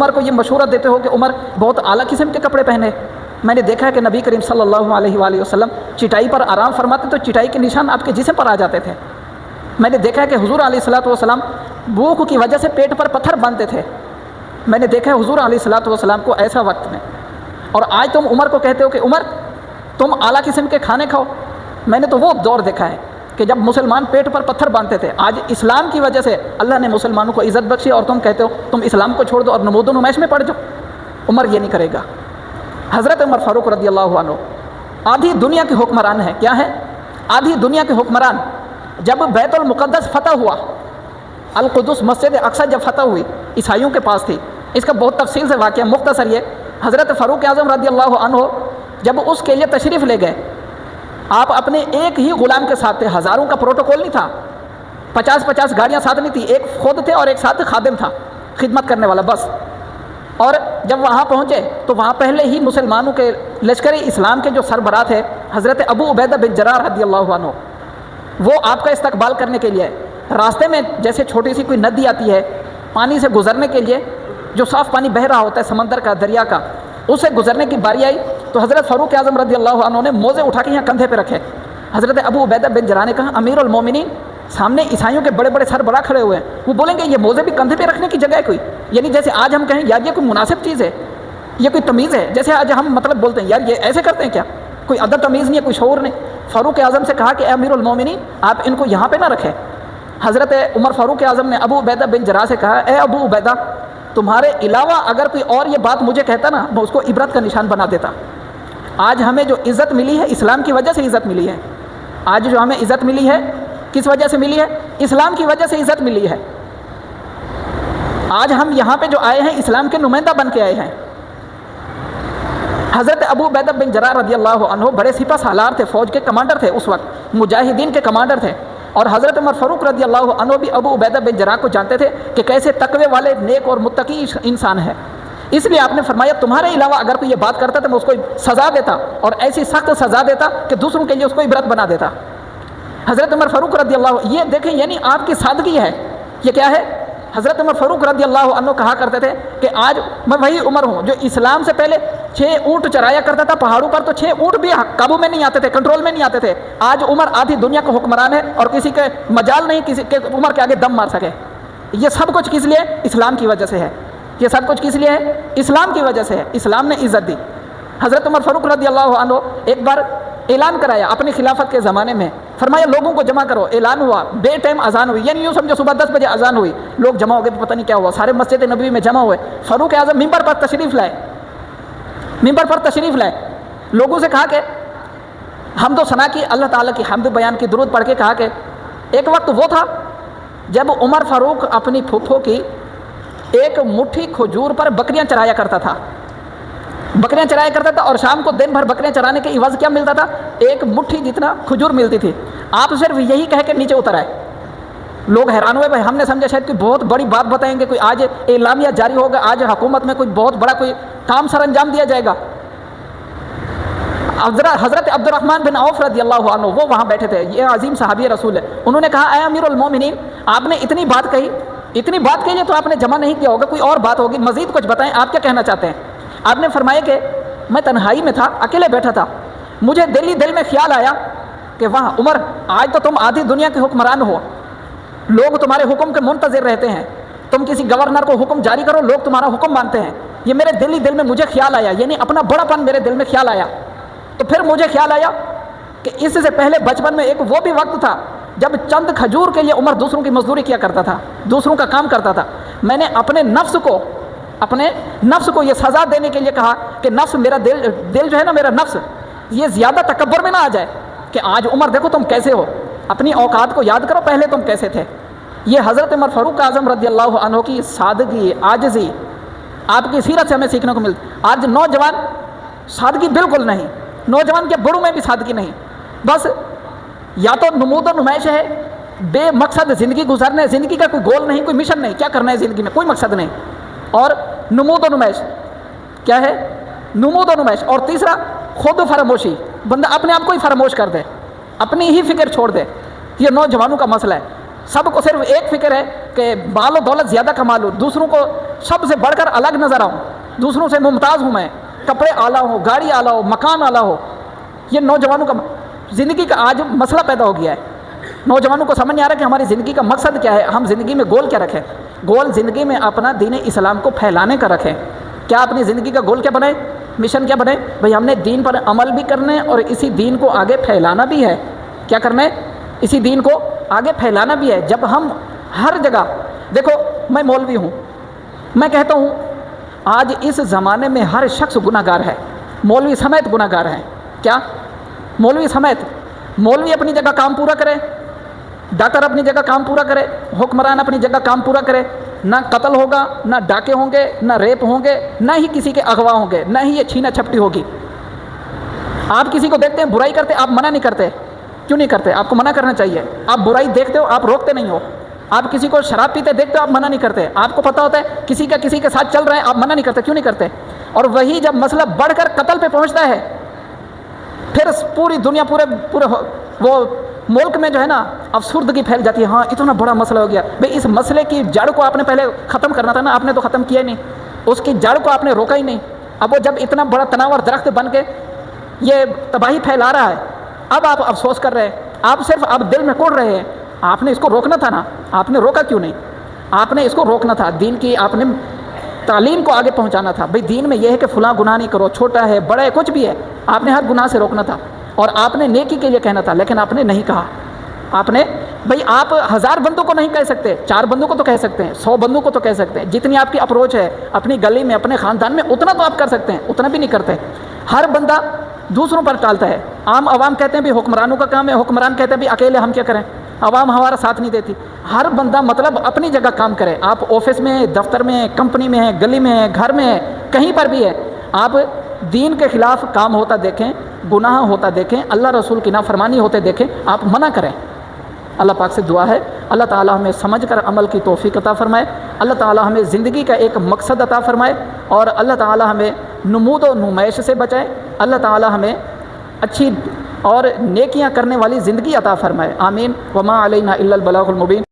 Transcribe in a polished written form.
عمر کو یہ مشورہ دیتے ہو کہ عمر بہت اعلیٰ قسم کے کپڑے پہنے. میں نے دیکھا ہے کہ نبی کریم صلی اللہ علیہ وآلہ وسلم چٹائی پر آرام فرماتے تو چٹائی کے نشان آپ کے جسم پر آ جاتے تھے. میں نے دیکھا ہے کہ حضور علیہ الصلوۃ والسلام بھوک کی وجہ سے پیٹ پر پتھر باندھتے تھے. میں نے دیکھا ہے حضور علیہ الصلوۃ والسلام کو ایسا وقت میں. اور آج تم عمر کو کہتے ہو کہ عمر تم اعلیٰ قسم کے کھانے کھاؤ. میں نے تو وہ دور دیکھا ہے کہ جب مسلمان پیٹ پر پتھر باندھتے تھے. آج اسلام کی وجہ سے اللہ نے مسلمانوں کو عزت بخشی اور تم کہتے ہو تم اسلام کو چھوڑ دو اور نمود و نمائش میں پڑ جاؤ. عمر یہ نہیں کرے گا. حضرت عمر فاروق رضی اللہ عنہ آدھی دنیا کے حکمران ہیں. کیا ہے؟ آدھی دنیا کے حکمران. جب بیت المقدس فتح ہوا، القدس مسجد اقصی جب فتح ہوئی عیسائیوں کے پاس تھی. اس کا بہت تفصیل سے واقعہ مختصر یہ، حضرت فاروق اعظم رضی اللہ عنہ جب اس کے لیے تشریف لے گئے، آپ اپنے ایک ہی غلام کے ساتھ تھے. ہزاروں کا پروٹوکول نہیں تھا، 50 گاڑیاں ساتھ نہیں تھی. ایک خود تھے اور ایک ساتھ خادم تھا، خدمت کرنے والا بس. اور جب وہاں پہنچے تو وہاں پہلے ہی مسلمانوں کے لشکر اسلام کے جو سربراہ تھے حضرت ابو عبیدہ بن جراح رضی اللہ عنہ، وہ آپ کا استقبال کرنے کے لیے راستے میں جیسے چھوٹی سی کوئی ندی آتی ہے پانی سے گزرنے کے لیے، جو صاف پانی بہہ رہا ہوتا ہے سمندر کا، دریا کا، اس سے گزرنے کی باری آئی تو حضرت فاروق اعظم رضی اللہ عنہ نے موزے اٹھا کے یہاں کندھے پہ رکھے. حضرت ابو عبیدہ بن جراح نے کہا امیر المومنین، سامنے عیسائیوں کے بڑے بڑے سربراہ کھڑے ہوئے ہیں، وہ بولیں گے یہ موزے بھی کندھے پہ رکھنے کی جگہ ہے کوئی؟ یعنی جیسے آج ہم کہیں یار یہ کوئی مناسب چیز ہے، یہ کوئی تمیز ہے، جیسے آج ہم مطلب بولتے ہیں یار یہ ایسے کرتے ہیں کیا؟ کوئی ادب تمیز نہیں ہے، کوئی شعور نہیں. فاروق اعظم سے کہا کہ اے امیر المومنین آپ ان کو یہاں پہ نہ رکھیں. حضرت عمر فاروق اعظم نے ابو عبیدہ بن جراح سے کہا اے ابو عبیدہ، تمہارے علاوہ اگر کوئی اور یہ بات مجھے کہتا نا میں اس کو عبرت کا نشان بنا دیتا. آج ہمیں جو عزت ملی ہے اسلام کی وجہ سے عزت ملی ہے. آج جو ہمیں عزت ملی ہے کس وجہ سے ملی ہے؟ اسلام کی وجہ سے عزت ملی ہے. آج ہم یہاں پہ جو آئے ہیں اسلام کے نمائندہ بن کے آئے ہیں. حضرت ابو عبیدہ بن جراح رضی اللہ عنہ بڑے سپہ سالار تھے، فوج کے کمانڈر تھے، اس وقت مجاہدین کے کمانڈر تھے. اور حضرت عمر فاروق رضی اللہ عنہ بھی ابو عبیدہ بن جراح کو جانتے تھے کہ کیسے تقوی والے نیک اور متقی انسان ہے. اس لیے آپ نے فرمایا تمہارے علاوہ اگر کوئی یہ بات کرتا تو میں اس کو سزا دیتا، اور ایسی سخت سزا دیتا کہ دوسروں کے لیے اس کو عبرت بنا دیتا. حضرت عمر فاروق رضی اللہ، یہ دیکھیں یعنی آپ کی سادگی ہے. یہ کیا ہے؟ حضرت عمر فاروق رضی اللہ عنہ کہا کرتے تھے کہ آج میں وہی عمر ہوں جو اسلام سے پہلے 6 اونٹ چرایا کرتا تھا پہاڑوں پر، تو 6 اونٹ بھی قابو میں نہیں آتے تھے، کنٹرول میں نہیں آتے تھے. آج عمر آدھی دنیا کا حکمران ہے اور کسی کے مجال نہیں کسی کے عمر کے آگے دم مار سکے. یہ سب کچھ کس لیے؟ اسلام کی وجہ سے ہے. یہ سب کچھ کس لیے ہے؟ اسلام کی وجہ سے ہے. اسلام نے عزت دی. حضرت عمر فاروق رضی اللہ عنہ ایک بار اعلان کرایا اپنی خلافت کے زمانے میں، فرمایا لوگوں کو جمع کرو. اعلان ہوا، بے ٹائم اذان ہوئی، یعنی یوں سمجھو صبح 10 بجے اذان ہوئی، لوگ جمع ہو گئے، پتہ نہیں کیا ہوا، سارے مسجد نبوی میں جمع ہوئے. فاروق اعظم ممبر پر تشریف لائے، لوگوں سے کہا کہ حمد و ثنا کی، اللہ تعالیٰ کی حمد بیان کی، درود پڑھ کے کہا کہ ایک وقت وہ تھا جب عمر فاروق اپنی پھوپھو کی ایک مٹھی کھجور پر بکریاں چرایا کرتا تھا. اور شام کو دن بھر بکریاں چرانے کے عوض کیا ملتا تھا؟ ایک مٹھی جتنا کھجور ملتی تھی. آپ صرف یہی کہہ کے نیچے اتر آئے. لوگ حیران ہوئے، بھائی ہم نے سمجھا شاید کوئی بہت بڑی بات بتائیں گے، کوئی آج اعلامیہ جاری ہوگا، آج حکومت میں کوئی بہت بڑا کوئی کام سر انجام دیا جائے گا. حضرت عبد الرحمن بن عوف رضی اللہ عنہ وہ وہاں بیٹھے تھے، یہ عظیم صحابی رسول ہے. انہوں نے کہا اے امیر المومنین، آپ نے اتنی بات کہی تو آپ نے جمع نہیں کیا ہوگا، کوئی اور بات ہوگی، مزید کچھ بتائیں، آپ کیا کہنا چاہتے ہیں؟ آپ نے فرمایا کہ میں تنہائی میں تھا، اکیلے بیٹھا تھا، مجھے دل میں خیال آیا کہ وہاں عمر آج تو تم آدھی دنیا کے حکمران ہو، لوگ تمہارے حکم کے منتظر رہتے ہیں، تم کسی گورنر کو حکم جاری کرو، لوگ تمہارا حکم مانتے ہیں. یہ میرے دل میں مجھے خیال آیا، یعنی اپنا بڑا پن میرے دل میں خیال آیا. تو پھر مجھے خیال آیا کہ اس سے پہلے بچپن میں ایک وہ بھی وقت تھا جب چند کھجور کے لیے عمر دوسروں کی مزدوری کیا کرتا تھا، دوسروں کا کام کرتا تھا. میں نے اپنے نفس کو یہ سزا دینے کے لیے کہا کہ نفس، میرا دل جو ہے نا، میرا نفس یہ زیادہ تکبر میں نہ آ جائے کہ آج عمر دیکھو تم کیسے ہو، اپنی اوقات کو یاد کرو، پہلے تم کیسے تھے. یہ حضرت عمر فاروق اعظم رضی اللہ عنہ کی سادگی، عاجزی آپ کی سیرت سے ہمیں سیکھنے کو ملتی. آج نوجوان سادگی بالکل نہیں، نوجوان کے بڑوں میں بھی سادگی نہیں، بس یا تو نمود و نمائش ہے، بے مقصد زندگی گزارنے، زندگی کا کوئی گول نہیں، کوئی مشن نہیں، کیا کرنا ہے زندگی میں کوئی مقصد نہیں. اور نمود و نمائش کیا ہے؟ نمود و نمائش. اور تیسرا خود فراموشی، بندہ اپنے آپ کو ہی فراموش کر دے، اپنی ہی فکر چھوڑ دے. یہ نوجوانوں کا مسئلہ ہے. سب کو صرف ایک فکر ہے کہ مال و دولت زیادہ کما لوں، دوسروں کو سب سے بڑھ کر الگ نظر آؤں، دوسروں سے ممتاز ہوں میں، کپڑے اعلیٰ ہو، گاڑی اعلیٰ ہو، مکان اعلیٰ ہو. یہ نوجوانوں کا زندگی کا آج مسئلہ پیدا ہو گیا ہے. نوجوانوں کو سمجھ نہیں آ رہا کہ ہماری زندگی کا مقصد کیا ہے، ہم زندگی میں گول کیا رکھیں. گول زندگی میں اپنا دین اسلام کو پھیلانے کا رکھیں. کیا اپنی زندگی کا گول کیا بنے، مشن کیا بنے؟ بھئی ہم نے دین پر عمل بھی کرنا ہے اور اسی دین کو آگے پھیلانا بھی ہے. کیا کرنا ہے؟ اسی دین کو آگے پھیلانا بھی ہے. جب ہم ہر جگہ، دیکھو میں مولوی ہوں، میں کہتا ہوں آج اس زمانے میں ہر شخص گناہ گار ہے، مولوی سمیت گناہ گار ہیں. کیا؟ مولوی سمیت. مولوی اپنی جگہ کام پورا کرے، ڈاکٹر اپنی جگہ کام پورا کرے، حکمران اپنی جگہ کام پورا کرے، نہ قتل ہوگا، نہ ڈاکے ہوں گے، نہ ریپ ہوں گے، نہ ہی کسی کے اغوا ہوں گے، نہ ہی یہ چھینا چھپٹی ہوگی. آپ کسی کو دیکھتے ہیں برائی کرتے، آپ منع نہیں کرتے. کیوں نہیں کرتے؟ آپ کو منع کرنا چاہیے. آپ برائی دیکھتے ہو، آپ روکتے نہیں ہو. آپ کسی کو شراب پیتے دیکھتے ہو، آپ منع نہیں کرتے. آپ کو پتہ ہوتا ہے کسی کا کسی کے ساتھ چل رہا ہے، آپ منع نہیں کرتے. کیوں نہیں کرتے؟ اور وہی جب مسئلہ بڑھ کر قتل پہ پہنچتا ہے، پھر پوری دنیا پورے وہ ملک میں جو ہے نا افسردگی پھیل جاتی ہے. ہاں اتنا بڑا مسئلہ ہو گیا. بھئی اس مسئلے کی جڑ کو آپ نے پہلے ختم کرنا تھا نا، آپ نے تو ختم کیا ہی نہیں. اس کی جڑ کو آپ نے روکا ہی نہیں. اب وہ جب اتنا بڑا تناور درخت بن کے یہ تباہی پھیلا رہا ہے، اب آپ افسوس کر رہے ہیں، آپ صرف اب دل میں کوڑ رہے ہیں. آپ نے اس کو روکنا تھا نا، آپ نے روکا کیوں نہیں؟ آپ نے اس کو روکنا تھا. دین کی آپ نے تعلیم کو آگے پہنچانا تھا. بھئی دین میں یہ ہے کہ فلاں گناہ نہیں کرو، چھوٹا ہے بڑا ہے کچھ بھی ہے، آپ نے ہر گناہ سے روکنا تھا. اور آپ نے نیکی کے لیے کہنا تھا، لیکن آپ نے نہیں کہا. آپ نے بھئی آپ 1000 بندوں کو نہیں کہہ سکتے، 4 بندوں کو تو کہہ سکتے ہیں، 100 بندوں کو تو کہہ سکتے ہیں. جتنی آپ کی اپروچ ہے اپنی گلی میں، اپنے خاندان میں، اتنا تو آپ کر سکتے ہیں، اتنا بھی نہیں کرتے. ہر بندہ دوسروں پر ٹالتا ہے. عوام کہتے ہیں بھی حکمرانوں کا کام ہے، حکمران کہتے ہیں بھی اکیلے ہم کیا کریں، عوام ہمارا ساتھ نہیں دیتی. ہر بندہ مطلب اپنی جگہ کام کرے. آپ آفس میں ہیں، دفتر میں ہیں، کمپنی میں ہیں، گلی میں ہیں، گھر میں ہیں، کہیں پر بھی ہے، آپ دین کے خلاف کام ہوتا دیکھیں، گناہ ہوتا دیکھیں، اللہ رسول کی نافرمانی ہوتے دیکھیں، آپ منع کریں. اللہ پاک سے دعا ہے اللہ تعالی ہمیں سمجھ کر عمل کی توفیق عطا فرمائے. اللہ تعالی ہمیں زندگی کا ایک مقصد عطا فرمائے، اور اللہ تعالی ہمیں نمود و نمائش سے بچائے. اللہ تعالی ہمیں اچھی اور نیکیاں کرنے والی زندگی عطا فرمائے. آمین. وما علینا الا البلاغ المبین.